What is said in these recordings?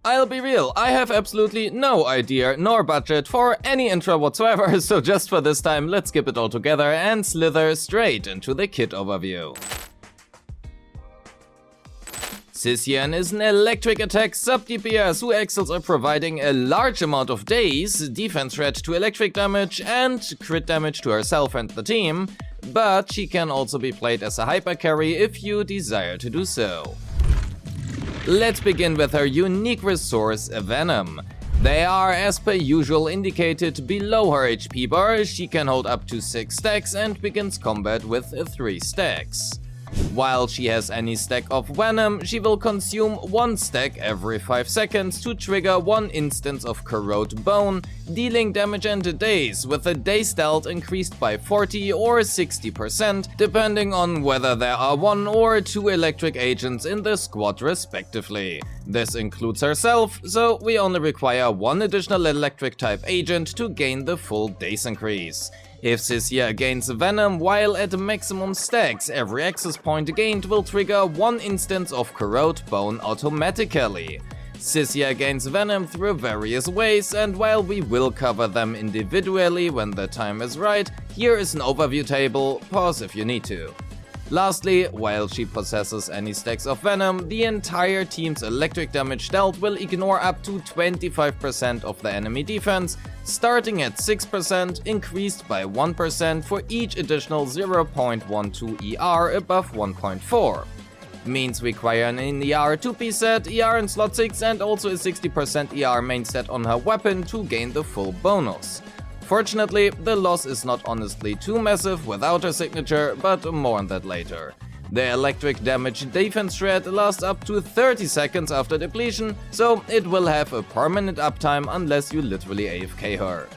I'll be real, I have absolutely no idea nor budget for any intro whatsoever, so just for this time let's skip it all together and slither straight into the kit overview. CISSIA is an electric attack sub-DPS who excels at providing a large amount of days, defense threat to electric damage and crit damage to herself and the team, but she can also be played as a hyper carry if you desire to do so. Let's begin with her unique resource, Venom. They are as per usual indicated below her HP bar. She can hold up to 6 stacks and begins combat with 3 stacks. While she has any stack of Venom, she will consume 1 stack every 5 seconds to trigger 1 instance of Corrode Bone, dealing damage and days, with the days dealt increased by 40 or 60%, depending on whether there are 1 or 2 electric agents in the squad respectively. This includes herself, so we only require 1 additional electric type agent to gain the full days increase. If CISSIA gains Venom while at maximum stacks, every access point gained will trigger 1 instance of Corrode Bone automatically. CISSIA gains Venom through various ways, and while we will cover them individually when the time is right, here is an overview table, pause if you need to. Lastly, while she possesses any stacks of Venom, the entire team's electric damage dealt will ignore up to 25% of the enemy defense, starting at 6%, increased by 1% for each additional 0.12 ER above 1.4. Means require an in-ER 2-piece set, ER in slot 6 and also a 60% ER main set on her weapon to gain the full bonus. Fortunately, the loss is not honestly too massive without her signature, but more on that later. The electric damage defense threat lasts up to 30 seconds after depletion, so it will have a permanent uptime unless you literally AFK her.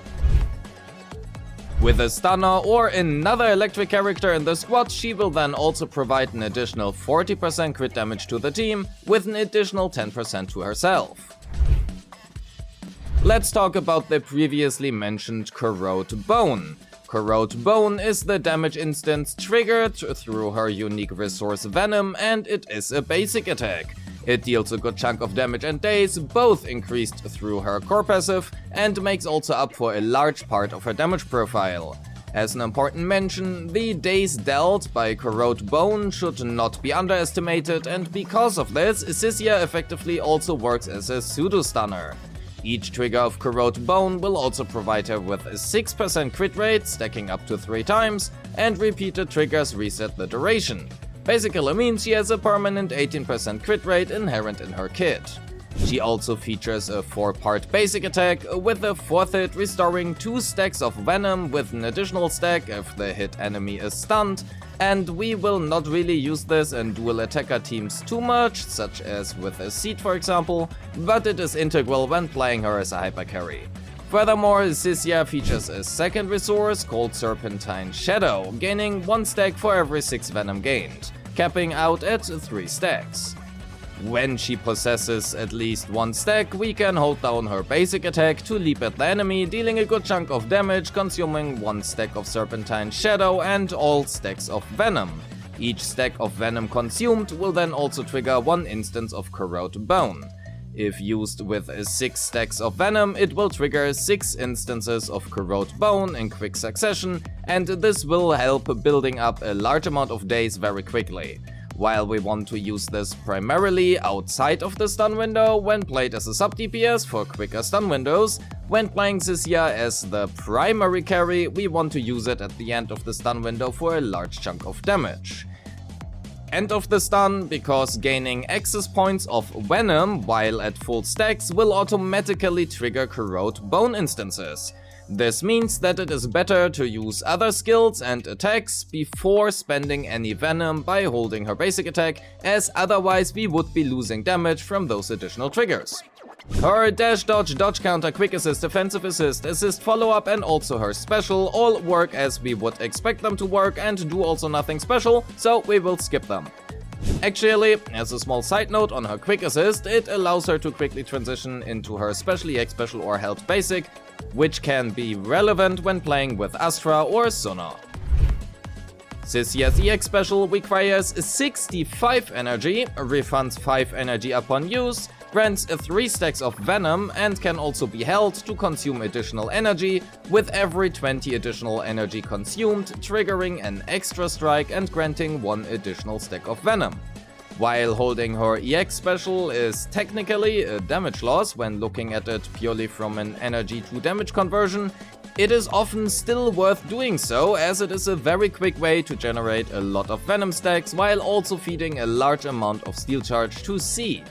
With a stunner or another electric character in the squad, she will then also provide an additional 40% crit damage to the team, with an additional 10% to herself. Let's talk about the previously mentioned Corrode Bone. Corrode Bone is the damage instance triggered through her unique resource Venom, and it is a basic attack. It deals a good chunk of damage and days, both increased through her core passive, and makes also up for a large part of her damage profile. As an important mention, the days dealt by Corrode Bone should not be underestimated, and because of this, CISSIA effectively also works as a pseudo-stunner. Each trigger of Corrode Bone will also provide her with a 6% crit rate, stacking up to 3 times, and repeated triggers reset the duration. Basically means she has a permanent 18% crit rate inherent in her kit. She also features a 4-part basic attack, with the 4th hit restoring 2 stacks of Venom with an additional stack if the hit enemy is stunned, and we will not really use this in dual attacker teams too much, such as with a Seed for example, but it is integral when playing her as a hyper carry. Furthermore, CISSIA features a second resource called Serpentine Shadow, gaining 1 stack for every 6 Venom gained, capping out at 3 stacks. When she possesses at least 1 stack, we can hold down her basic attack to leap at the enemy, dealing a good chunk of damage, consuming 1 stack of Serpentine Shadow and all stacks of Venom. Each stack of Venom consumed will then also trigger 1 instance of Corrode Bone. If used with 6 stacks of Venom, it will trigger 6 instances of Corrode Bone in quick succession, and this will help building up a large amount of days very quickly. While we want to use this primarily outside of the stun window when played as a sub-DPS for quicker stun windows, when playing CISSIA as the primary carry, we want to use it at the end of the stun window for a large chunk of damage. End of the stun, because gaining access points of Venom while at full stacks will automatically trigger Corrode Bone instances. This means that it is better to use other skills and attacks before spending any Venom by holding her basic attack, as otherwise we would be losing damage from those additional triggers. Her dash dodge, dodge counter, quick assist, defensive assist, assist follow-up and also her special all work as we would expect them to work and do also nothing special, so we will skip them. Actually, as a small side note on her quick assist, it allows her to quickly transition into her special EX special or held basic, which can be relevant when playing with Astra or Sona. CISSIA's EX special requires 65 energy, refunds 5 energy upon use, grants 3 stacks of venom, and can also be held to consume additional energy, with every 20 additional energy consumed triggering an extra strike and granting 1 additional stack of venom. While holding her EX special is technically a damage loss when looking at it purely from an energy to damage conversion, it is often still worth doing so, as it is a very quick way to generate a lot of venom stacks while also feeding a large amount of steel charge to Seed.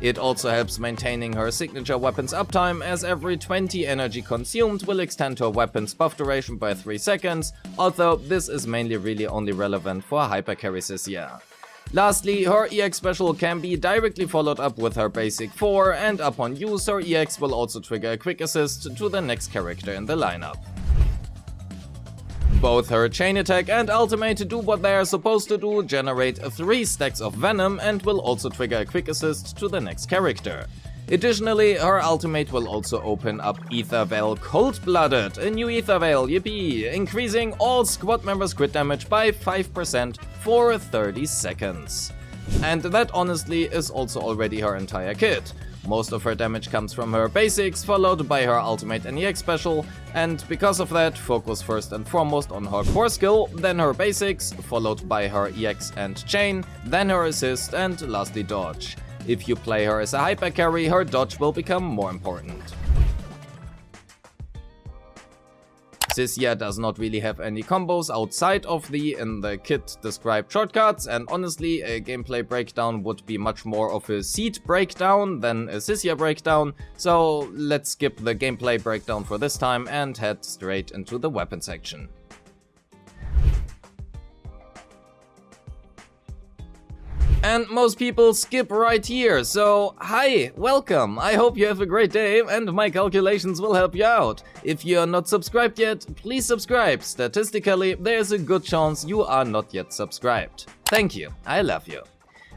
It also helps maintaining her signature weapon's uptime, as every 20 energy consumed will extend her weapon's buff duration by 3 seconds, although this is mainly really only relevant for hypercarry CISSIA. Lastly, her EX special can be directly followed up with her basic 4, and upon use her EX will also trigger a quick assist to the next character in the lineup. Both her chain attack and ultimate do what they are supposed to do, generate 3 stacks of venom, and will also trigger a quick assist to the next character. Additionally, her ultimate will also open up Ether Veil Cold-Blooded, a new Ether Veil, yippee, increasing all squad members' crit damage by 5% for 30 seconds. And that honestly is also already her entire kit. Most of her damage comes from her basics, followed by her ultimate and EX special, and because of that, focus first and foremost on her core skill, then her basics, followed by her EX and chain, then her assist, and lastly dodge. If you play her as a hyper carry, her dodge will become more important. CISSIA does not really have any combos outside of the in the kit described shortcuts, and honestly a gameplay breakdown would be much more of a Seed breakdown than a CISSIA breakdown, so let's skip the gameplay breakdown for this time and head straight into the weapon section. And most people skip right here, so hi, welcome, I hope you have a great day and my calculations will help you out. If you are not subscribed yet, please subscribe. Statistically, there is a good chance you are not yet subscribed. Thank you, I love you.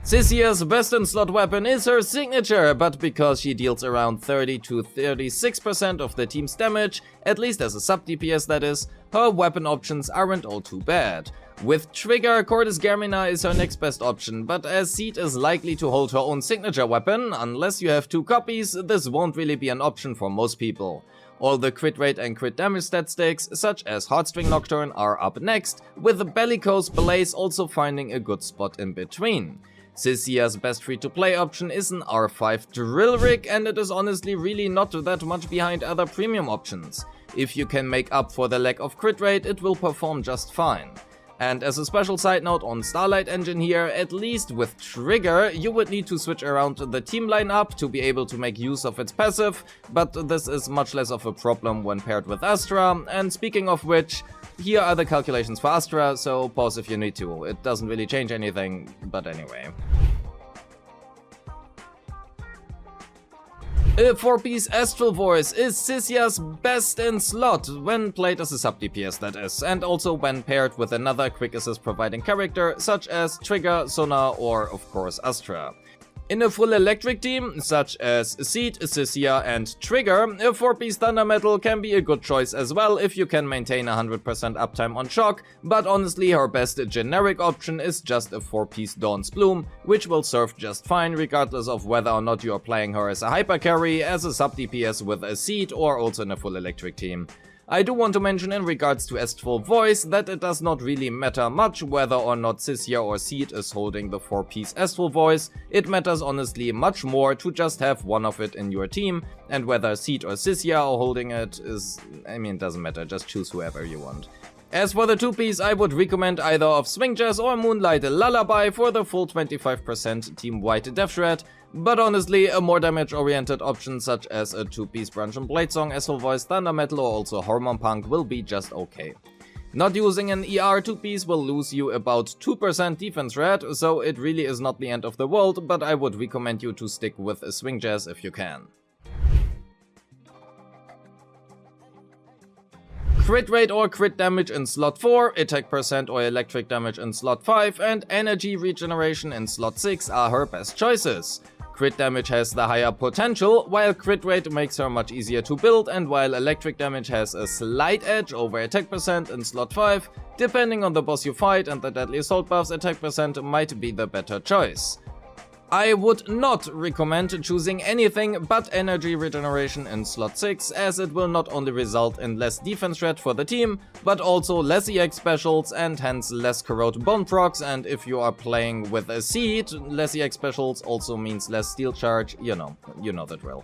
CISSIA's best in slot weapon is her signature, but because she deals around 30 to 36% of the team's damage, at least as a sub DPS that is, her weapon options aren't all too bad. With Trigger, Cordis Garmina is her next best option, but as Seed is likely to hold her own signature weapon, unless you have 2 copies, this won't really be an option for most people. All the crit rate and crit damage stat stakes, such as Heartstring Nocturne, are up next, with Bellicose Blaze also finding a good spot in between. CISSIA's best free-to-play option is an R5 Drill Rig, and it is honestly really not that much behind other premium options. If you can make up for the lack of crit rate, it will perform just fine. And as a special side note on Starlight Engine here, at least with Trigger, you would need to switch around the team lineup to be able to make use of its passive, but this is much less of a problem when paired with Astra, and speaking of which, here are the calculations for Astra, so pause if you need to, it doesn't really change anything, but anyway. A 4-piece Astral Voice is CISSIA's best in slot, when played as a sub DPS that is, and also when paired with another quick assist providing character such as Trigger, Sona or of course Astra. In a full electric team, such as Seed, CISSIA and Trigger, a 4-piece Thunder Metal can be a good choice as well if you can maintain 100% uptime on shock, but honestly her best generic option is just a 4-piece Dawn's Bloom, which will serve just fine regardless of whether or not you are playing her as a hyper carry, as a sub DPS with a Seed, or also in a full electric team. I do want to mention in regards to Astral Voice that it does not really matter much whether or not CISSIA or Seed is holding the 4-piece Astral Voice. It matters honestly much more to just have one of it in your team, and whether Seed or CISSIA are holding it doesn't matter, just choose whoever you want. As for the 2-piece, I would recommend either of Swing Jazz or Moonlight Lullaby for the full 25% team-wide death shred, but honestly, a more damage-oriented option such as a 2-piece Branch and Blade Song, Astral Voice, Thunder Metal or also Hormone Punk will be just okay. Not using an ER 2-piece will lose you about 2% defense shred, so it really is not the end of the world, but I would recommend you to stick with a Swing Jazz if you can. Crit rate or crit damage in slot 4, attack percent or electric damage in slot 5, and energy regeneration in slot 6 are her best choices. Crit damage has the higher potential, while crit rate makes her much easier to build, and while electric damage has a slight edge over attack percent in slot 5, depending on the boss you fight and the deadly assault buffs, attack percent might be the better choice. I would not recommend choosing anything but energy regeneration in slot 6, as it will not only result in less defense rate for the team, but also less EX specials and hence less corrode bone procs, and if you are playing with a seed, less EX specials also means less steel charge, you know the drill.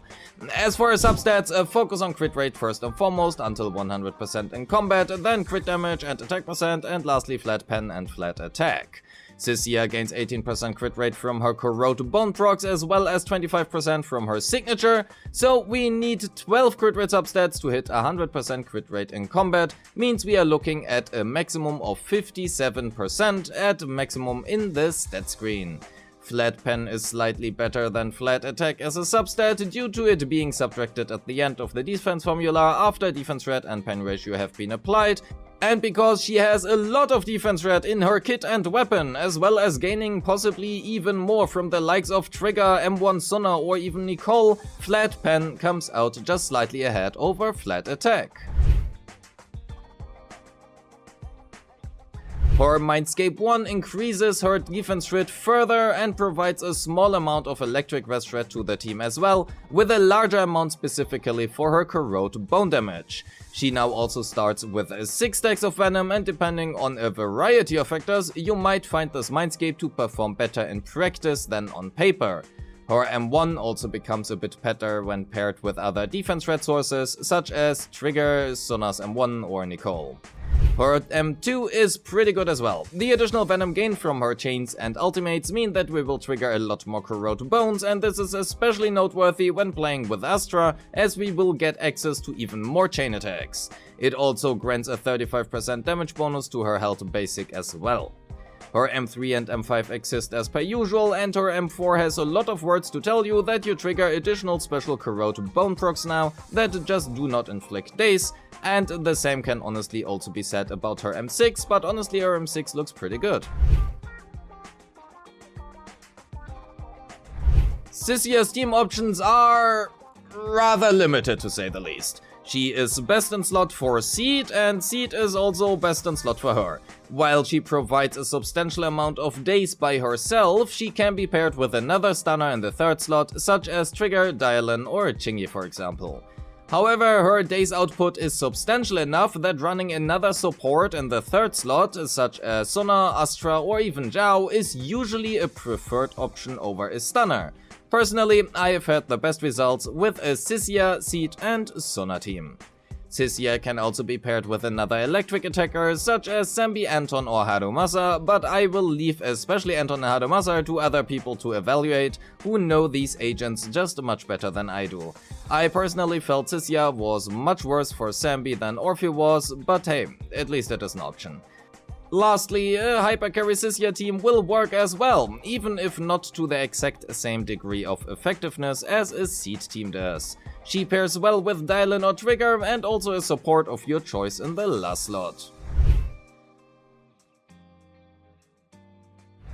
As for substats, focus on crit rate first and foremost until 100% in combat, then crit damage and attack percent, and lastly flat pen and flat attack. CISSIA gains 18% crit rate from her corrode bone procs as well as 25% from her signature, so we need 12 crit rate substats to hit 100% crit rate in combat, means we are looking at a maximum of 57% at maximum in the stat screen. Flat pen is slightly better than flat attack as a substat due to it being subtracted at the end of the defense formula after defense rate and pen ratio have been applied, and because she has a lot of defense rate in her kit and weapon, as well as gaining possibly even more from the likes of Trigger, M1 Sona or even Nicole, flat pen comes out just slightly ahead over flat attack. Her Mindscape 1 increases her defense rate further and provides a small amount of electric rest rate to the team as well, with a larger amount specifically for her corrode bone damage. She now also starts with 6 stacks of venom, and depending on a variety of factors, you might find this Mindscape to perform better in practice than on paper. Her M1 also becomes a bit better when paired with other defense rate sources such as Trigger, Sona's M1 or Nicole. Her M2 is pretty good as well. The additional venom gained from her chains and ultimates mean that we will trigger a lot more corrode bones, and this is especially noteworthy when playing with Astra, as we will get access to even more chain attacks. It also grants a 35% damage bonus to her health basic as well. Her M3 and M5 exist as per usual, and her M4 has a lot of words to tell you that you trigger additional special corrode bone procs now that just do not inflict daze, and the same can honestly also be said about her M6, but honestly her M6 looks pretty good. CISSIA's team options are rather limited to say the least. She is best in slot for Seed, and Seed is also best in slot for her. While she provides a substantial amount of daze by herself, she can be paired with another stunner in the third slot, such as Trigger, Dialin or Chingy for example. However, her daze output is substantial enough that running another support in the third slot, such as Sona, Astra or even Zhao, is usually a preferred option over a stunner. Personally, I have had the best results with a CISSIA, Seed and Sona team. CISSIA can also be paired with another electric attacker such as Zambi, Anton or Harumasa, but I will leave especially Anton and Harumasa to other people to evaluate who know these agents just much better than I do. I personally felt CISSIA was much worse for Zambi than Orpheus was, but hey, at least it is an option. Lastly, a hypercarry CISSIA team will work as well, even if not to the exact same degree of effectiveness as a Seed team does. She pairs well with Dialin or Trigger and also a support of your choice in the last slot.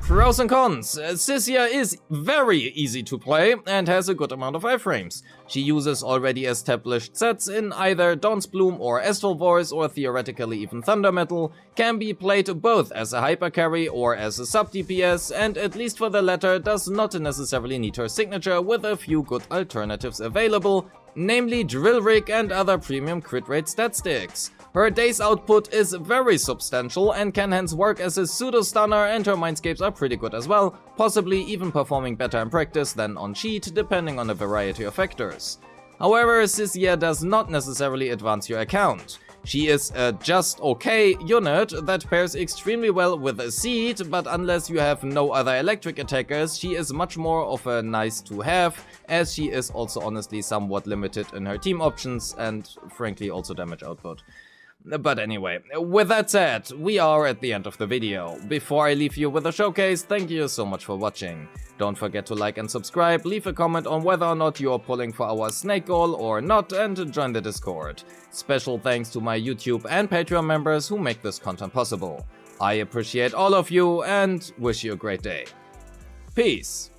Pros and cons. CISSIA is very easy to play and has a good amount of iframes. She uses already established sets in either Dawn's Bloom or Astral Voice or theoretically even Thunder Metal, can be played both as a hypercarry or as a sub DPS, and at least for the latter does not necessarily need her signature, with a few good alternatives available, namely Drill Rig and other premium crit rate stat sticks. Her daze output is very substantial and can hence work as a pseudo stunner, and her Mindscapes are pretty good as well, possibly even performing better in practice than on cheat depending on a variety of factors. However, CISSIA does not necessarily advance your account. She is a just okay unit that pairs extremely well with a Seed, but unless you have no other electric attackers, she is much more of a nice to have, as she is also honestly somewhat limited in her team options and frankly also damage output. But anyway, with that said, we are at the end of the video. Before I leave you with a showcase, thank you so much for watching. Don't forget to like and subscribe, leave a comment on whether or not you are pulling for our snake goal or not, and join the Discord. Special thanks to my YouTube and Patreon members who make this content possible. I appreciate all of you and wish you a great day. Peace.